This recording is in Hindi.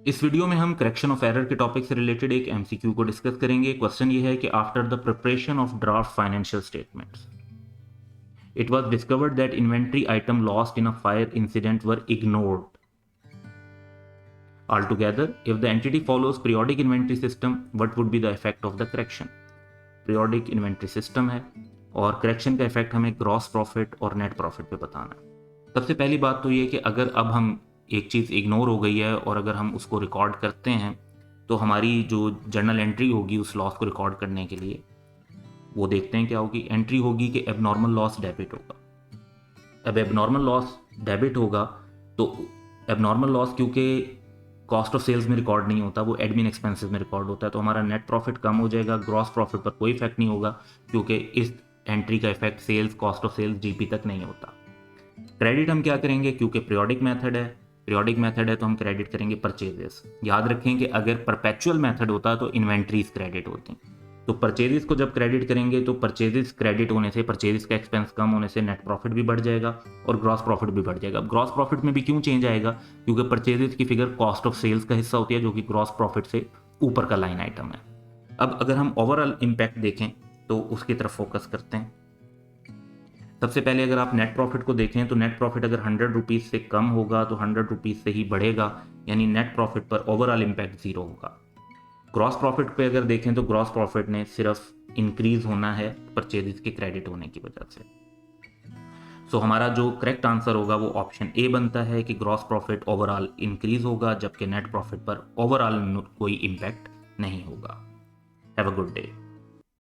इस वीडियो में हम करेक्शन ऑफ एरर के टॉपिक से रिलेटेड एक एमसीक्यू को डिस्कस करेंगे। क्वेश्चन ये है कि after the preparation of draft financial statements it was discovered that inventory item lost in a fire incident were ignored altogether. If the entity follows periodic inventory system, what would be the effect of the correction? periodic inventory system है और करेक्शन का इफेक्ट हमें ग्रॉस प्रॉफिट और नेट प्रॉफिट पे बताना है। सबसे पहली बात तो ये कि अगर अब हम एक चीज़ इग्नोर हो गई है और अगर हम उसको रिकॉर्ड करते हैं तो हमारी जो जर्नल एंट्री होगी उस लॉस को रिकॉर्ड करने के लिए वो देखते हैं क्या होगी। एंट्री होगी कि एबनॉर्मल लॉस डेबिट होगा। अब एबनॉर्मल लॉस डेबिट होगा तो एबनॉर्मल लॉस क्योंकि कॉस्ट ऑफ सेल्स में रिकॉर्ड नहीं होता, वो एडमिन एक्सपेंसेस में रिकॉर्ड होता है, तो हमारा नेट प्रॉफिट कम हो जाएगा। ग्रॉस प्रॉफिट पर कोई इफेक्ट नहीं होगा क्योंकि इस एंट्री का effect sales cost of sales GP तक नहीं होता। क्रेडिट हम क्या करेंगे, क्योंकि पीरियोडिक मेथड है तो हम क्रेडिट करेंगे परचेजेस। याद रखें कि अगर परपेचुअल मेथड होता तो इन्वेंट्रीज क्रेडिट होती। तो परचेजेस को जब क्रेडिट करेंगे तो परचेजेस क्रेडिट होने से, परचेजेस का एक्सपेंस कम होने से नेट प्रॉफिट भी बढ़ जाएगा और ग्रॉस प्रॉफिट भी बढ़ जाएगा। ग्रॉस प्रॉफिट में भी क्यों चेंज आएगा, क्योंकि परचेजेस की फिगर कॉस्ट ऑफ सेल्स का हिस्सा होती है जो कि ग्रॉस प्रॉफिट से ऊपर का लाइन आइटम है। अब अगर हम ओवरऑल इम्पैक्ट देखें तो उसकी तरफ फोकस करते हैं। सबसे पहले अगर आप नेट प्रॉफिट को देखें तो नेट प्रॉफिट अगर 100 रुपीज़ से कम होगा तो 100 रुपीज़ से ही बढ़ेगा, यानी नेट प्रॉफिट पर ओवरऑल इम्पैक्ट जीरो होगा। ग्रॉस प्रॉफिट पे अगर देखें तो ग्रॉस प्रॉफिट ने सिर्फ इंक्रीज होना है परचेजेस के क्रेडिट होने की वजह से। सो हमारा जो करेक्ट आंसर होगा वो ऑप्शन ए बनता है कि ग्रॉस प्रॉफिट ओवरऑल इंक्रीज होगा जबकि नेट प्रॉफिट पर ओवरऑल कोई इम्पैक्ट नहीं होगा। Have a good day.